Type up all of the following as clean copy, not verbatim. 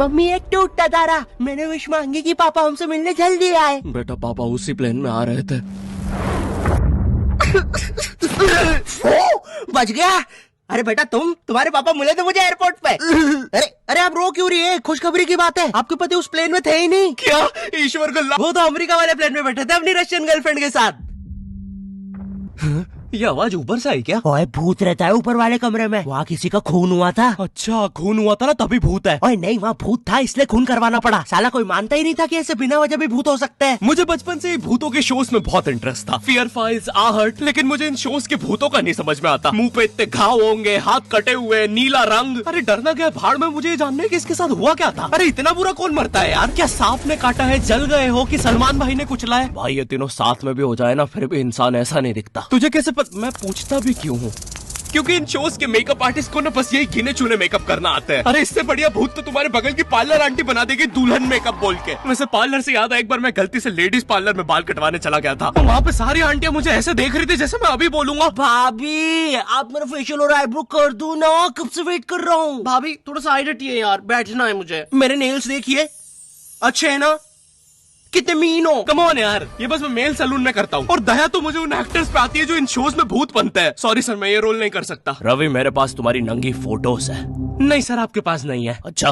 Mummy एक टूटता तारा, मैंने विश मांगी कि पापा हमसे मिलने जल्दी आए। बेटा पापा उसी प्लेन में आ रहे थे। बच गया। अरे बेटा तुम्हारे पापा मिले थे मुझे एयरपोर्ट पे। अरे अरे आप रो क्यों रही है? खुशखबरी की बात है, आपके पति उस प्लेन में थे ही नहीं। क्या ईश्वर को वो तो अमेरिका वाले प्लेन में बैठे थे अपनी रशियन गर्लफ्रेंड के साथ। ये आवाज ऊपर से आई क्या? ओए भूत रहता है ऊपर वाले कमरे में, वहाँ किसी का खून हुआ था। अच्छा खून हुआ था ना तभी भूत है। ओए नहीं, वहाँ भूत था इसलिए खून करवाना पड़ा। साला कोई मानता ही नहीं था कि ऐसे बिना वजह भी भूत हो सकते हैं। मुझे बचपन से ही भूतों के शोज में बहुत इंटरेस्ट था, फियर फाइल्स, आहट, लेकिन मुझे इन शोज के भूतों का नहीं समझ में आता। मुंह पे इतने घाव होंगे, हाथ कटे हुए, नीला रंग। अरे डरना क्या भाड़ में, मुझे ये जानना है कि इसके साथ हुआ क्या था। अरे इतना बुरा कौन मरता है यार? क्या सांप ने काटा है, जल गए हो कि सलमान भाई ने कुचला है? भाई ये तीनों साथ में भी हो जाए ना फिर भी इंसान ऐसा नहीं दिखता। तुझे कैसे मैं पूछता भी क्यों हूँ? क्योंकि इन शोज के मेकअप आर्टिस्ट को ना बस यही गिने चुने मेकअप करना आता है। अरे इससे बढ़िया भूत तो तुम्हारे बगल की पार्लर आंटी बना देगी दुल्हन मेकअप बोल के। वैसे पार्लर से याद है, एक बार मैं गलती से लेडीज पार्लर में बाल कटवाने चला गया था, तो वहाँ पे सारी आंटियां मुझे ऐसे देख रही थी जैसे मैं अभी बोलूंगा भाभी आप मेरा फेशियल और आईब्रो कर दो ना, कब से वेट कर रहा हूँ। भाभी थोड़ा सा साइड हटिए यार, बैठना है मुझे। मेरे नेल्स देखिए, अच्छे है ना? कितने मीन हो। कम ऑन यार, ये बस मैं मेल सैलून में करता हूँ। और दया तो मुझे उन एक्टर्स पे आती है जो इन शोज में भूत बनते हैं। सॉरी सर, मैं ये रोल नहीं कर सकता। रवि मेरे पास तुम्हारी नंगी फोटोज है। नहीं सर आपके पास नहीं है। अच्छा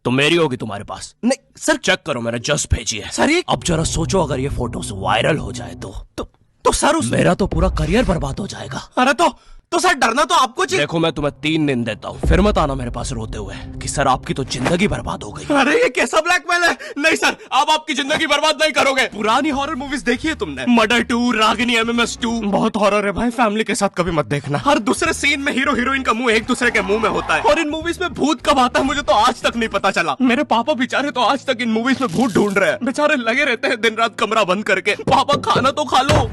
तो मेरी होगी तुम्हारे पास? नहीं सर। चेक करो, मैंने जस्ट भेजी है। सर ये अब जरा सोचो, अगर ये फोटोज वायरल हो जाए तो सर मेरा तो पूरा करियर बर्बाद हो जाएगा। अरे तो सर डरना तो आपको चाहिए। देखो मैं तुम्हें 3 दिन देता हूँ, फिर मत आना मेरे पास रोते हुए कि सर आपकी तो जिंदगी बर्बाद हो गई। अरे ये कैसा ब्लैकमेल है? नहीं सर, आप आपकी जिंदगी बर्बाद नहीं करोगे। पुरानी हॉरर मूवीज देखी है तुमने? मर्डर 2, रागिनी, MMS 2, बहुत हॉरर है भाई, फैमिली के साथ कभी मत देखना। हर दूसरे सीन में हीरो हीरोइन का मुंह एक दूसरे के मुंह में होता है। और इन मूवीज में भूत कब आता है मुझे तो आज तक नहीं पता चला। मेरे पापा बेचारे तो आज तक इन मूवीज में भूत ढूंढ रहे हैं। बेचारे लगे रहते हैं दिन रात कमरा बंद करके। पापा खाना तो खा लो।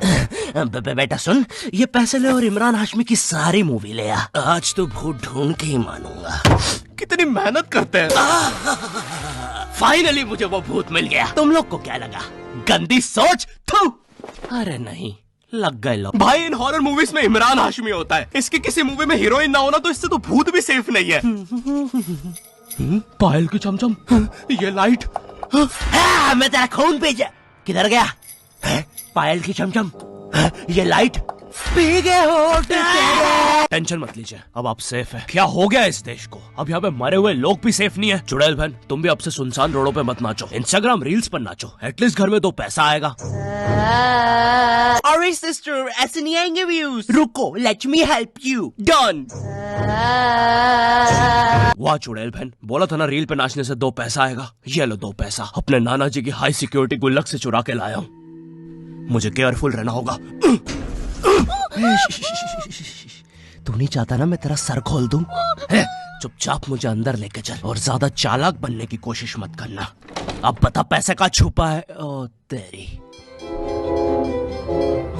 बेटा सुन, ये पैसे ले और इमरान हाशमी की सारी मूवी ले आ। आज तो भूत ढूंढ के ही मानूंगा। कितनी मेहनत करते हैं। फाइनली मुझे वो भूत मिल गया। तुम लोग को क्या लगा? गंदी सोच। थू। अरे नहीं, लग गए लोग। भाई इन हॉरर मूवीज में इमरान हाशमी होता है, इसकी किसी मूवी में हीरोइन ना होना तो इससे तो भूत भी सेफ नहीं है। पायल की चमचम, ये लाइट। मैं तेरा खून भेजा। किधर गया? पायल की चमचम, ये लाइट पी गए हो। टेंशन मत लीजिए, अब आप सेफ है। क्या हो गया इस देश को? अब यहाँ पे मरे हुए लोग भी सेफ नहीं है। चुड़ैल बहन तुम भी अब से सुनसान रोडों पे मत नाचो, इंस्टाग्राम रील्स पर नाचो, एटलीस्ट घर में 2 पैसा आएगा। अरे सिस्टर ऐसे नहीं आएंगे व्यूज। रुको, let me help you. Done. वाह चुड़ैल बहन, बोला था ना रील पे नाचने से 2 पैसा आएगा। ये लो 2 पैसा, अपने नाना जी की हाई सिक्योरिटी गुल्लक से चुरा के लाया हूँ। मुझे केयरफुल रहना होगा। तू नहीं चाहता ना मैं तेरा सर खोल दूं? चुपचाप मुझे अंदर लेके चल और ज्यादा चालाक बनने की कोशिश मत करना। अब बता पैसे का छुपा है? ओ तेरी,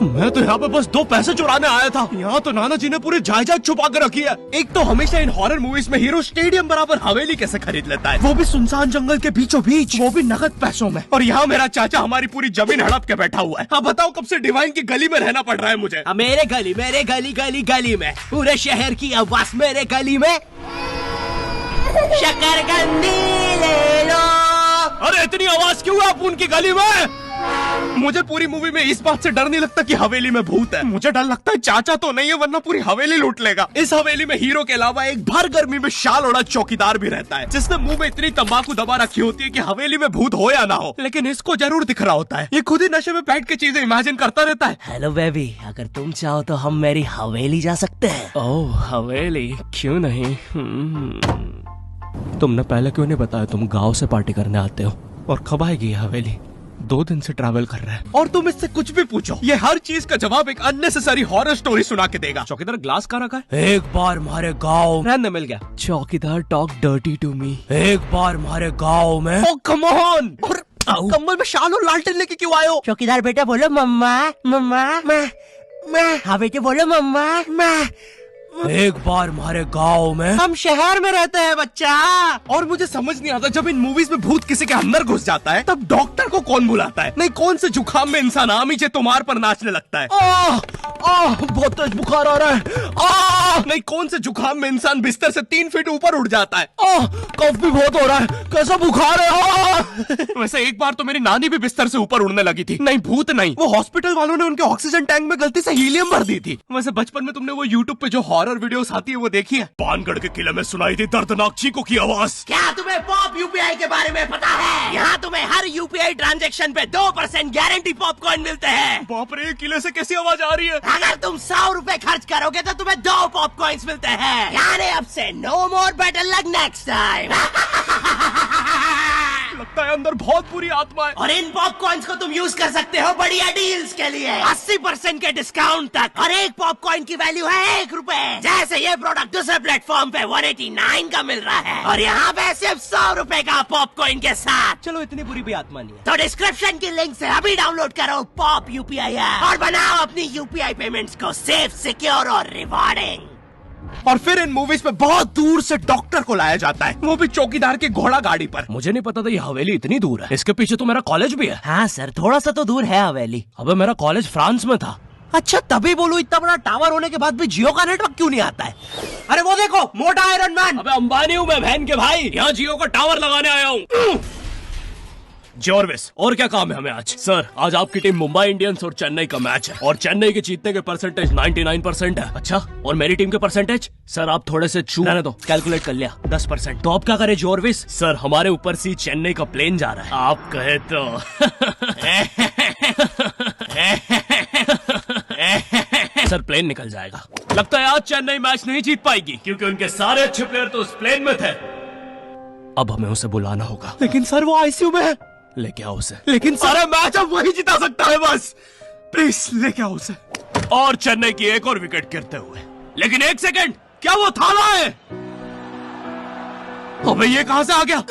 मैं तो यहाँ पे बस 2 पैसे चुराने आया था। यहाँ तो नाना जी ने पूरी जायदाद छुपा कर रखी है। एक तो हमेशा इन हॉरर मूवीज में हीरो स्टेडियम बराबर हवेली कैसे खरीद लेता है, वो भी सुनसान जंगल के बीचों बीच, वो भी नगद पैसों में। और यहाँ मेरा चाचा हमारी पूरी जमीन हड़प के बैठा हुआ है। अब बताओ कब से डिवाइन की गली में रहना पड़ रहा है मुझे। मेरे गली में, पूरे शहर की आवाज मेरे गली में। शकरकंदी ले लो। अरे इतनी आवाज क्यों है आप उनकी गली में? मुझे पूरी मूवी में इस बात से डर नहीं लगता कि हवेली में भूत है, मुझे डर लगता है चाचा तो नहीं है वरना पूरी हवेली लूट लेगा। इस हवेली में हीरो के अलावा एक भर गर्मी में शाल ओढ़ा चौकीदार भी रहता है, जिसने मुंह में इतनी तंबाकू दबा रखी होती है कि हवेली में भूत हो या ना हो, लेकिन इसको जरूर दिख रहा होता है। ये खुद ही नशे में बैठ के चीजें इमेजिन करता रहता है। हेलो बेबी, अगर तुम चाहो तो हम मेरी हवेली जा सकते हैं। ओह हवेली, क्यों नहीं? तुमने पहले क्यों नहीं बताया तुम गाँव से पार्टी करने आते हो? और कब आएगी ये हवेली? 2 दिन से ट्रैवल कर रहा है और तुम इससे कुछ भी पूछो, ये हर चीज का जवाब एक अननेसेसरी हॉरर स्टोरी सुना के देगा। चौकीदार ग्लास कहाँ रखा है? एक बार हमारे गाँव रहने मिल गया। चौकीदार टॉक डर्टी टू मी। एक बार हमारे गाँव में। ओह कम ऑन, कम्बल में शाल और लालटेन लेके क्यों आए हो? चौकीदार बेटा बोलो मम्मा मम्मा। मैं। हाँ बेटे बोलो मम्मा। मैं। एक बार हमारे गांव में हम शहर में रहते हैं बच्चा। और मुझे समझ नहीं आता, जब इन मूवीज में भूत किसी के अंदर घुस जाता है तब डॉक्टर को कौन बुलाता है? नहीं, कौन से जुकाम में इंसान आमीचे तुम्हार पर नाचने लगता है? बहुत तेज बुखार आ रहा है। नहीं, कौन से जुकाम में इंसान बिस्तर से 3 फीट ऊपर उठ जाता है? कफ भी बहुत हो रहा है, कैसा बुखार है? वैसे एक बार तो मेरी नानी भी बिस्तर से ऊपर उड़ने लगी थी। नहीं, भूत नहीं, वो हॉस्पिटल वालों ने उनके ऑक्सीजन टैंक में गलती से हीलियम भर दी थी। वैसे बचपन में तुमने वो यूट्यूब पे जो हॉरर वीडियोस आती है वो देखी है? पानगढ़ के किले में सुनाई थी दर्दनाक चीखों की आवाज। क्या तुम्हें पॉप यूपीआई के बारे में पता है? यहाँ तुम्हें हर यूपीआई ट्रांजैक्शन पे 2% गारंटी पॉपकॉर्न मिलते हैं। बाप रे, किले से कैसी आवाज आ रही है? अगर तुम 100 रुपए खर्च करोगे तो तुम्हें 2 पॉपकॉर्न्स मिलते हैं। यानी अब से no more better luck next time. लगता है अंदर बहुत बुरी आत्मा है। और इन पॉपकॉर्न्स को तुम यूज कर सकते हो बढ़िया डील्स के लिए, 80% के डिस्काउंट तक। और एक पॉपकॉर्न की वैल्यू है 1 रुपए। जैसे ये प्रोडक्ट दूसरे प्लेटफॉर्म पे 189 का मिल रहा है और यहाँ पे सिर्फ 100 रुपए का पॉपकॉर्न के साथ। चलो, इतनी बुरी भी आत्मा नहीं है। तो डिस्क्रिप्शन की लिंक से अभी डाउनलोड करो पॉप यूपीआई ऐप और बनाओ अपनी यूपीआई पेमेंट्स को सेफ, सिक्योर और रिवॉर्डिंग। और फिर इन मूवीज में बहुत दूर से डॉक्टर को लाया जाता है, वो भी चौकीदार की घोड़ा गाड़ी पर। मुझे नहीं पता था ये हवेली इतनी दूर है। इसके पीछे तो मेरा कॉलेज भी है। हाँ सर, थोड़ा सा तो दूर है हवेली। अबे, मेरा कॉलेज फ्रांस में था। अच्छा, तभी बोलूं इतना बड़ा टावर होने के बाद भी जियो का नेटवर्क क्यों नहीं आता है? अरे वो देखो, मोटा आयरन मैन। अबे अंबानी हूँ मैं बहन के भाई, यहाँ जियो का टावर लगाने आया हूँ। जॉर्विस, और क्या काम है हमें आज? सर, आज आपकी टीम मुंबई इंडियंस और चेन्नई का मैच है और चेन्नई के जीतने के परसेंटेज 99% है। अच्छा, और मेरी टीम के परसेंटेज? सर, आप थोड़े से रहने दो, कैलकुलेट कर लिया, 10%। तो आप क्या करें जॉर्विस? सर, हमारे ऊपर से चेन्नई का प्लेन जा रहा है, आप कहे तो। सर, प्लेन निकल जाएगा। लगता है आज चेन्नई मैच नहीं जीत पाएगी क्योंकि उनके सारे अच्छे प्लेयर तो उस प्लेन में थे। अब हमें उसे बुलाना होगा। लेकिन सर, वो आईसीयू में है। लेके आओ उसे। लेकिन सारा मैच अब वही जिता सकता है, बस प्लीज लेके आओ उसे। और चेन्नई की एक और विकेट गिरते हुए। लेकिन 1 सेकंड, क्या वो थाला है? अबे, ये कहां से आ गया?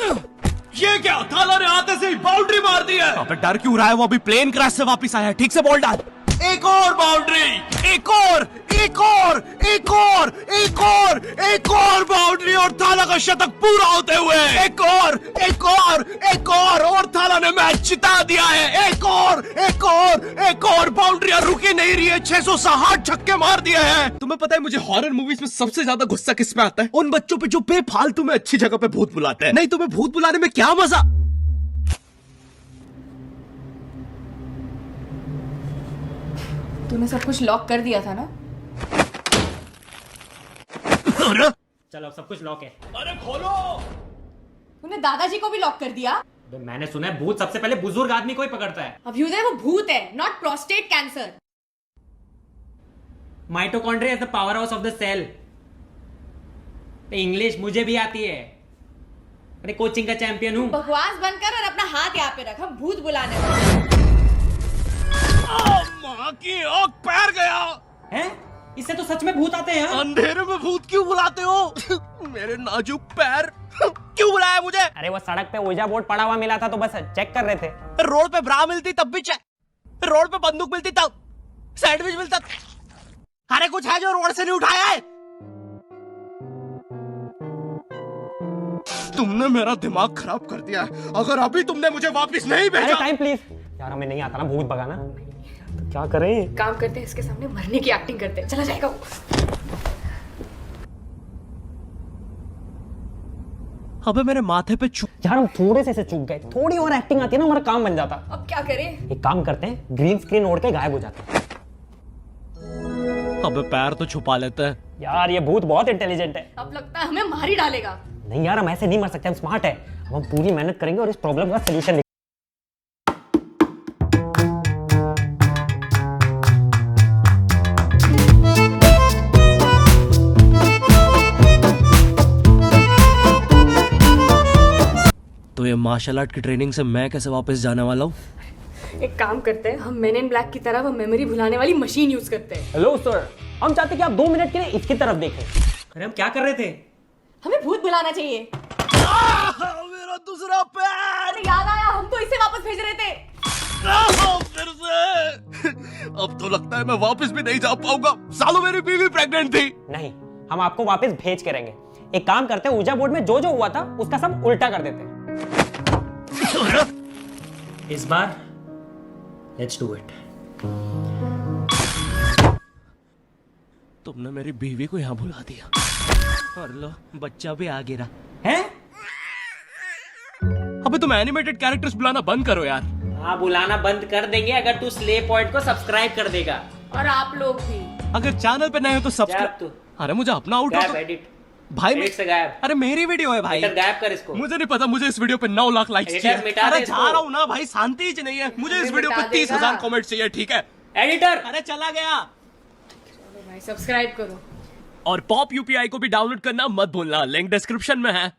ये क्या, थाला ने आते से ही बाउंड्री मार दी है। अबे, डर क्यों रहा है? वो अभी प्लेन क्रैश से वापस आया है। ठीक से बॉल डाल। एक और बाउंड्री, एक और, एक और, एक और, एक और, एक और बाउंड्री और थाला का शतक पूरा होते हुए एक और, एक और, एक और थाला ने मैच जिता दिया है। एक और, एक और, एक और बाउंड्री रुकी नहीं रही है। 660 छक्के मार दिए हैं। तुम्हें पता है मुझे हॉरर मूवीज में सबसे ज्यादा गुस्सा किस पे आता है? उन बच्चों पे जो बेफालतू में अच्छी जगह पे भूत बुलाते हैं। नहीं, तुम्हें भूत बुलाने में क्या मजा? तूने सब कुछ लॉक कर दिया था ना? चलो, अब सब कुछ लॉक है। अरे खोलो। तूने दादाजी को भी लॉक कर दिया? मैंने सुना है भूत सबसे पहले बुजुर्ग आदमी को ही पकड़ता है। अभ्युदय, वो भूत है, not prostate cancer. Mitochondria is the power house of the cell. English मुझे भी आती है, अरे कोचिंग का चैंपियन हूँ। बकवास बंद कर और अपना हाथ यहाँ पे रख, हम भूत बुलाने वाले। माँ की आँख पैर गया हैं? इससे तो सच में भूत आते हैं। अंधेरे में भूत क्यों बुलाते हो? मेरे नाजुक पैर क्यों बुलाया मुझे? अरे वो सड़क पे ओजा बोर्ड पड़ा हुआ मिला था तो बस चेक कर रहे थे। रोड पे ब्रा मिलती तब भी चेक, रोड पे बंदूक मिलती तब, सैंडविच मिलता। अरे कुछ है जो रोड से नहीं उठाया है? तुमने मेरा दिमाग खराब कर दिया है। अगर अभी तुमने मुझे वापस नहीं भेजा। टाइम प्लीज यार, हमें नहीं आता ना भूत भगाना, तो क्या करें? काम करते हैं, इसके सामने मरने की एक्टिंग करते हैं। चला जाएगा वो। अबे, मेरे माथे पे यार हम थोड़े से चूक गए, थोड़ी और एक्टिंग आती है ना, हमारा काम बन जाता। अब क्या करें? एक काम करते हैं, ग्रीन स्क्रीन ओढ़ के गायब हो जाते हैं। अबे, पैर तो छुपा लेते हैं। यार ये भूत बहुत इंटेलिजेंट है। अब लगता है हमें मार ही डालेगा। नहीं यार, हम ऐसे नहीं मर सकते, हम स्मार्ट है। अब हम पूरी मेहनत करेंगे और इस प्रॉब्लम का सलूशन। तो ये मार्शल आर्ट की ट्रेनिंग से मैं कैसे वापस जाने वाला हूँ? एक काम करते हैं, हम मेन इन ब्लैक की तरह वो मेमोरी भुलाने वाली मशीन यूज करते हैं। हेलो सर, हम चाहते कि आप 2 मिनट के लिए इसकी तरफ देखें। अरे हम क्या कर रहे थे? हमें भूत बुलाना चाहिए। मेरा दूसरा पैर। अरे याद आया, हम तो इसे वापस भेज रहे थे। फिर से। अब तो लगता है मैं वापस भी नहीं जा पाऊंगा। सालों मेरी बीवी प्रेग्नेंट थी। नहीं, हम आपको वापस भेज के रहेंगे। एक काम करते हैं, ऊर्जा बोर्ड में जो जो हुआ था उसका सब उल्टा कर देते हैं। इस बार लेट्स डू इट। तुमने मेरी बीवी को यहाँ बुला दिया और लो बच्चा भी आ गिरा हैं? अबे तुम एनिमेटेड कैरेक्टर्स बुलाना बंद करो यार। हाँ, बुलाना बंद कर देंगे अगर तू स्ले पॉइंट को सब्सक्राइब कर देगा। और आप लोग भी। अगर चैनल पे नए हो तो गायब सब्सक्राइब। तू। अरे मुझे अपना आउट गायब, एडिट भाई एडिट से गायब। अरे मेरी वीडियो है भाई। एडिटर गायब कर इसको। मुझे नहीं पता, मुझे इस वीडियो पे 9 लाख लाइक्स एडिटर चाहिए। मिटा दे अरे इसको। जा रहा हूँ ना भाई, शांति ही नहीं है। मुझे इस वीडियो पे मिटा 30,000 देगा। कमेंट चाहिए, ठीक है? एडिटर अरे चला गया। भाई सब्सक्राइब करो। और पॉप यूपीआई को भी डाउनलोड करना मत भूलना, लिंक डिस्क्रिप्शन में है।